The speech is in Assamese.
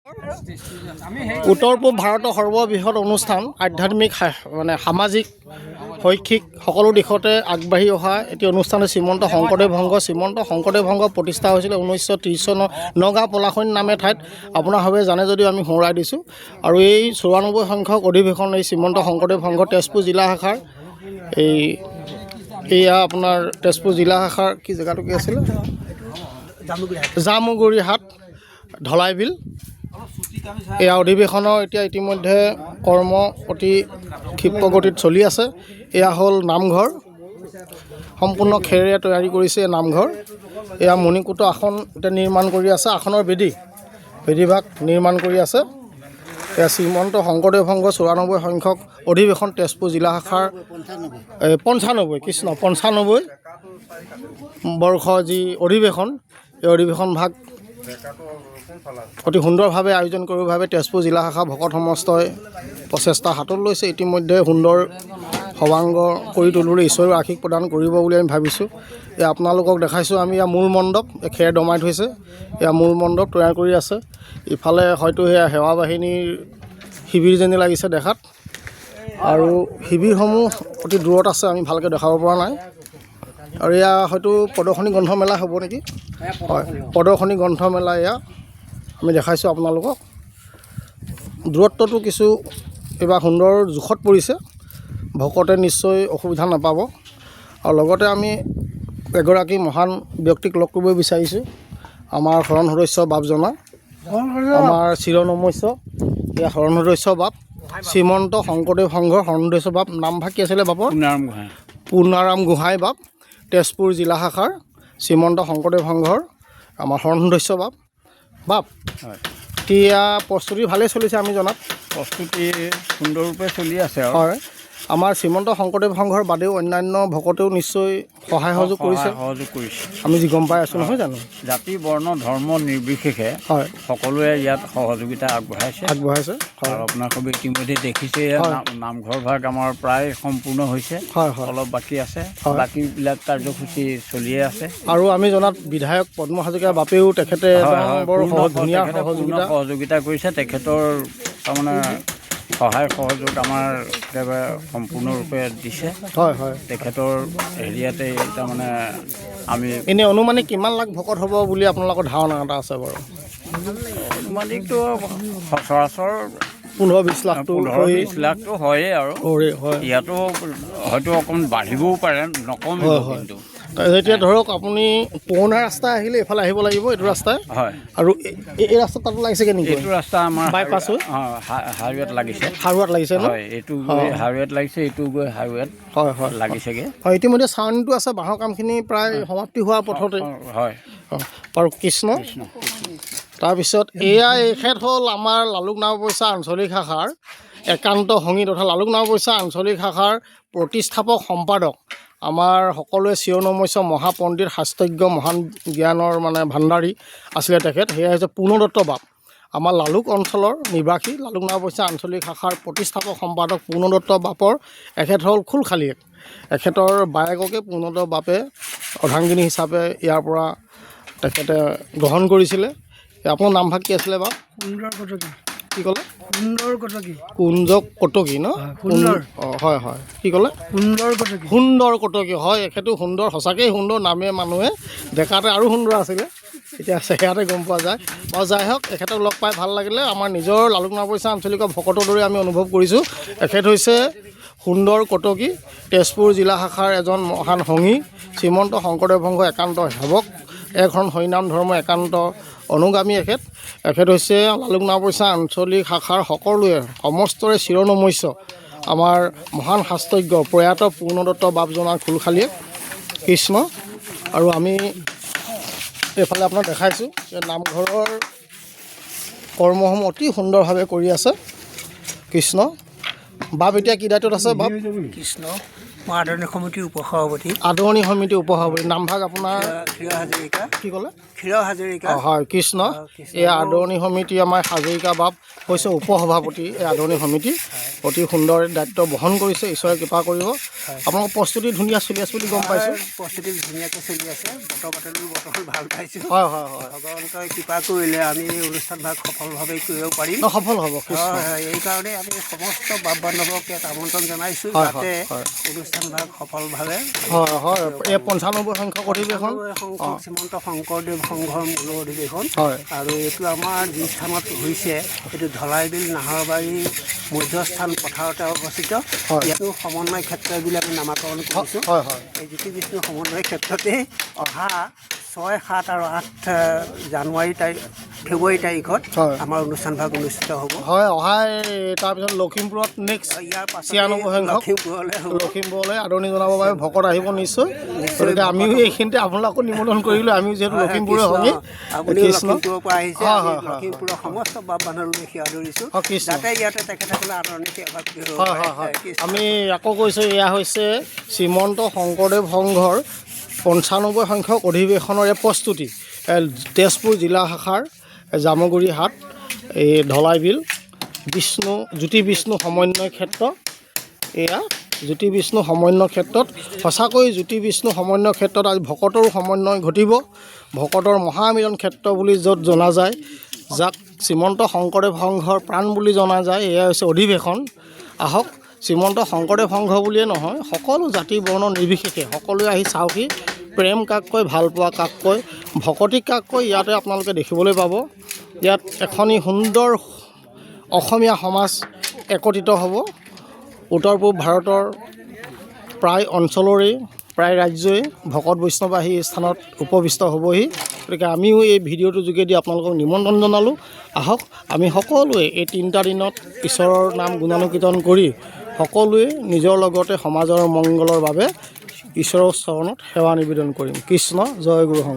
উত্তৰ পূব ভাৰতৰ সৰ্ববৃহৎ অনুষ্ঠান আধ্যাত্মিক মানে সামাজিক শৈক্ষিক সকলো দিশতে আগবাঢ়ি অহা এটি অনুষ্ঠান শ্ৰীমন্ত শংকৰদেৱ সংঘ প্ৰতিষ্ঠা হৈছিলে 1930 চনৰ নগাঁও পলাশনি নামে ঠাইত। আপোনাৰ সবে জানে যদিও আমি সোঁৱৰাই দিছোঁ। আৰু এই 94 সংখ্যক অধিৱেশন এই শ্ৰীমন্ত শংকৰদেৱ সংঘ তেজপুৰ জিলা শাখাৰ এয়া আপোনাৰ তেজপুৰ জিলা শাখাৰ কি জেগাটো কি আছিলে, জামুগুৰিহাট ঢলাইবিল। এই অধিৱেশনৰ এতিয়া ইতিমধ্যে কৰ্ম অতি ক্ষিপ্ৰ গতিত চলি আছে। এয়া হ'ল নামঘৰ, সম্পূৰ্ণ খেৰেৰে তৈয়াৰী কৰিছে নামঘৰ। এয়া মণিকূট আসন এতিয়া নিৰ্মাণ কৰি আছে, আসনৰ বেদীভাগ নিৰ্মাণ কৰি আছে। এয়া শ্ৰীমন্ত শংকৰদেৱ সংঘ 94 সংখ্যক অধিৱেশন তেজপুৰ জিলা শাখাৰ 95 বৰ্ষ যি অধিৱেশন, এই অধিৱেশন ভাগ অতি সুন্দৰভাৱে আয়োজন কৰিবৰ বাবে তেজপুৰ জিলা শাখা ভকত সমস্তই প্ৰচেষ্টা হাতত লৈছে। ইতিমধ্যে সুন্দৰ সবাংগ কৰি তুলিবলৈ ঈশ্বৰৰ আশীষ প্ৰদান কৰিব বুলি আমি ভাবিছোঁ। এয়া আপোনালোকক দেখাইছোঁ আমি এয়া মূল মণ্ডপ, খেৰ দমাই থৈছে। এয়া মূল মণ্ডপ তৈয়াৰ কৰি আছে। ইফালে হয়তো সেয়া সেৱা বাহিনীৰ শিবিৰ যেনে লাগিছে দেখাত, আৰু শিবিৰসমূহ অতি দূৰত আছে, আমি ভালকৈ দেখাব পৰা নাই। আৰু এয়া হয়তো প্ৰদৰ্শনী গ্ৰন্থমেলা হ'ব নেকি? হয়, প্ৰদৰ্শনী গ্ৰন্থমেলা এয়া আমি দেখাইছোঁ আপোনালোকক। দূৰত্বটো কিছু এইবাৰ সুন্দৰ জোখত পৰিছে, ভকতে নিশ্চয় অসুবিধা নাপাব। আৰু লগতে আমি এগৰাকী মহান ব্যক্তিক লগ কৰিব বিচাৰিছোঁ, আমাৰ শৰণ সদস্য বাপজনা, আমাৰ চিৰনমস্য এয়া শৰণ সদস্য বাপ শ্ৰীমন্ত শংকৰদেৱ সংঘৰ শৰণ সদস্য বাপ। নামভাগ কি আছিলে বাপৰ? পুনাৰাম গোহাঁই বাপ, তেজপুৰ জিলা শাখাৰ শ্ৰীমন্ত শংকৰদেৱ সংঘৰ আমাৰ শৰণ সদস্য বাপ। এতিয়া প্ৰস্তুতি ভালেই চলিছে, আমি জনাত প্ৰস্তুতি সুন্দৰৰূপে চলি আছে। হয়, আমাৰ শ্ৰীমন্ত শংকৰদেৱ সংঘৰ বাদেও অন্যান্য ভকতেও নিশ্চয় সহায় সহযোগ কৰিছে, আমি যি গম পাই আছোঁ নহয় জানো। জাতি বৰ্ণ ধৰ্ম নিৰ্বিশেষে হয় সকলোৱে ইয়াত সহযোগিতা আগবঢ়াইছে। আৰু আপোনাৰ সবে ইতিমধ্যে দেখিছে নামঘৰ ভাগ আমাৰ প্ৰায় সম্পূৰ্ণ হৈছে, অলপ বাকী আছে, বাকীবিলাক কাৰ্যসূচী চলিয়ে আছে। আৰু আমি জনাত বিধায়ক পদ্ম হাজৰিকাৰ বাপেও তেখেতে বৰ ধুনীয়া সহযোগিতা কৰিছে। তেখেতৰ তাৰমানে সহায় সহযোগ আমাৰ একেবাৰে সম্পূৰ্ণৰূপে দিছে। তেখেতৰ হেৰিয়াতে তাৰমানে আমি এনেই অনুমানিক কিমান লাখ ভকত হ'ব বুলি আপোনালোকৰ ধাৰণা এটা আছে বাৰু? অনুমানিকটো সচৰাচৰ 15-20 লাখটো হয়েই। আৰু ইয়াতো হয়তো অকণমান বাঢ়িবও পাৰে, নকমিব কিন্তু। এতিয়া ধৰক আপুনি পুৰণা ৰাস্তা আহিলে এইফালে আহিব লাগিব, এইটো ৰাস্তাই। হয়, আৰু এই ৰাস্তা তাতো লাগিছেগৈ নেকি? এইটো ৰাস্তা আমাৰ বাইপাছ হৈ হাইৱেত লাগিছে। লাগিছে ন? হয়, এইটো গৈ হাইৱেত লাগিছে, এইটো গৈ হাইৱেত লাগিছেগৈ। হয়, ইতিমধ্যে চাউনিটো আছে, বাঁহৰ কামখিনি প্ৰায় সমাপ্তি হোৱাৰ পথতে। হয় বাৰু, কৃষ্ণ। তাৰপিছত এইখেত হ'ল আমাৰ লালুক নাওবৈচা আঞ্চলিক শাখাৰ একান্ত সংগী তথা লালুক নাওবৈচা আঞ্চলিক শাখাৰ প্ৰতিষ্ঠাপক সম্পাদক, আমাৰ সকলোৱে চিৰনমস্য মহাপণ্ডিত শাস্ত্ৰজ্ঞ মহান জ্ঞানৰ মানে ভাণ্ডাৰী আছিলে তেখেত। সেয়া হৈছে পূৰ্ণদত্ত বাপ, আমাৰ লালুক অঞ্চলৰ নিবাসী, লালুক নাওবৈচা আঞ্চলিক শাখাৰ প্ৰতিষ্ঠাপক সম্পাদক পূৰ্ণদত্ত বাপৰ এখেত হ'ল খুলখালীয়েক। এখেতৰ বায়েককে পূৰ্ণদত্ত বাপে অৰ্ধাংগিনী হিচাপে ইয়াৰ পৰা তেখেতে গ্ৰহণ কৰিছিলে। আপোনাৰ নামভাগ কি আছিলে বাপ? কি ক'লে? কুঞ্জ কটকী ন? হয়, কি ক'লে? সুন্দৰ কটকী। হয়, এখেতো সুন্দৰ, সঁচাকৈ সুন্দৰ। নামে মানুহে দেখাতে আৰু সুন্দৰ আছিলে, এতিয়া চেহেৰাতে গম পোৱা যায়। বাৰু যাই হওক, এখেতক লগ পাই ভাল লাগিলে। আমাৰ নিজৰ লালুক নাওবৈচা আঞ্চলিকৰ ভকতৰ দৰে আমি অনুভৱ কৰিছোঁ। এখেত হৈছে সুন্দৰ কটকী, তেজপুৰ জিলা শাখাৰ এজন মহান সংগী, শ্ৰীমন্ত শংকৰদেৱ সংঘ একান্ত সেৱক, একশৰণ হৰিনাম ধৰ্ম একান্ত অনুগামী। এখেত হৈছে লালুক নাওবৈচা আঞ্চলিক শাখাৰ সকলোৱে সমস্তৰে চিৰনমস্য আমাৰ মহান শাস্ত্ৰজ্ঞ প্ৰয়াত পূৰ্ণদত্ত বাপজনাৰ খুলখালীয়েক। কৃষ্ণ। আৰু আমি এইফালে আপোনাক দেখাইছোঁ যে নামঘৰৰ কৰ্মসমূহ অতি সুন্দৰভাৱে কৰি আছে। কৃষ্ণ। বাপ এতিয়া কি দায়িত্বত আছে বাপ? কৃষ্ণ মই আদৰণি সমিতিৰ উপসভাপতি। আদৰণি সমিতিৰ উপসভাপতি। নামভাগ আপোনাৰ? ক্ষীৰ হাজৰিকা। কি ক'লে? ক্ষীৰ হাজৰিকা। হয়, কৃষ্ণ। এই আদৰণি সমিতি আমাৰ হাজৰিকা বাপ হৈছে উপসভাপতি এই আদৰণি সমিতি। অতি সুন্দৰ দায়িত্ব বহন কৰিছে, ঈশ্বৰে কৃপা কৰিব। আপোনালোকৰ প্ৰস্তুতি ধুনীয়া চলি আছে বুলি গম পাইছোঁ। প্ৰস্তুতি ধুনীয়াকৈ চলি আছে, বতৰ ভাল পাইছোঁ। হয় হয় হয়, ভগৱন্তই কৃপা কৰিলে আমি এই অনুষ্ঠানভাগ সফলভাৱে কৰিব পাৰিম। সফল হ'ব। হয়, এইকাৰণে আমি সমস্ত বাপ বান্ধৱক ইয়াত আমন্ত্ৰণ জনাইছোঁ যাতে অনুষ্ঠানভাগ সফলভাৱে। হয় হয়, এই 95 সংখ্যক অধিৱেশন শ্ৰীমন্ত শংকৰদেৱ সংঘৰ মূল অধিৱেশন। হয়, আৰু এইটো আমাৰ যি স্থানত হৈছে এইটো ধলাইবিল নাহৰবাৰী মধ্যস্থান পথাৰতে অৱস্থিত। ইয়াতো সমন্বয় ক্ষেত্ৰ বুলি আমি নামাকৰণ কৰিছোঁ। হয় হয়, এই জ্যোতি বিষ্ণু সমন্বয় ক্ষেত্ৰতে অহা 6, 7 আৰু 8 ফেব্ৰুৱাৰী তাৰিখত আমাৰ অনুষ্ঠানভাগ অনুষ্ঠিত হ'ব। হয়, অহা তাৰপিছত লখিমপুৰত নেক্সট ইয়াৰ পাছত 96 সংখ্যক লখিমপুৰলৈ আদৰণি জনাবৰ বাবে ভকত আহিব নিশ্চয়। গতিকে আমিও এইখিনিতে আপোনালোকো নিমন্ত্ৰণ কৰিলোঁ। আমি যিহেতু লখিমপুৰৰ সংগী, লখিমপুৰৰ পৰা আহিছে, লখিমপুৰৰ সমস্ত বাপ বান্ধৱীক আদৰিছোঁ যাতে ইয়াতে তেখেতসকলে আদৰণি সেৱা কৰিব পাৰে। আমি আকৌ কৈছোঁ, এয়া হৈছে শ্ৰীমন্ত শংকৰদেৱ সংঘৰ 95 সংখ্যক অধিৱেশনৰে প্ৰস্তুতি। তেজপুৰ জিলা শাখাৰ জামুগুৰি হাট, এই ধলাইবিল জ্যোতি বিষ্ণু সমন্বয় ক্ষেত্ৰ। এয়া জ্যোতি বিষ্ণু সমন্বয় ক্ষেত্ৰত সঁচাকৈ জ্যোতি বিষ্ণু সমন্বয় ক্ষেত্ৰত আজি ভকতৰো সমন্বয় ঘটিব। ভকতৰ মহামিলন ক্ষেত্ৰ বুলি য'ত জনা যায়, যাক শ্ৰীমন্ত শংকৰদেৱ সংঘৰ প্ৰাণ বুলি জনা যায়, এয়া হৈছে অধিৱেশন। আহক, শ্ৰীমন্ত শংকৰদেৱ সংঘ বুলিয়ে নহয়, সকলো জাতি বৰ্ণ নিৰ্বিশেষে সকলোৱে আহি চাওকহি। প্ৰেম কাক কয়, ভাল পোৱা কাক কয়, ভকতি কাক কয়, ইয়াতে আপোনালোকে দেখিবলৈ পাব। ইয়াত এখনি সুন্দৰ অসমীয়া সমাজ একত্ৰিত হ'ব। উত্তৰ পূব ভাৰতৰ প্ৰায় অঞ্চলৰেই প্ৰায় ৰাজ্যই ভকত বৈষ্ণৱ আহি এই স্থানত উপবিষ্ট হ'বহি। গতিকে আমিও এই ভিডিঅ'টোৰ যোগেদি আপোনালোকক নিমন্ত্ৰণ জনালোঁ। আহক, আমি সকলোৱে এই 3টা দিনত ঈশ্বৰৰ নাম গুণানুকীৰ্তন কৰি সকলোৱে নিজৰ লগতে সমাজৰ মংগলৰ বাবে ঈশ্বৰৰ চৰণত সেৱা নিবেদন কৰিম। কৃষ্ণ জয় গুৰু শংকৰ।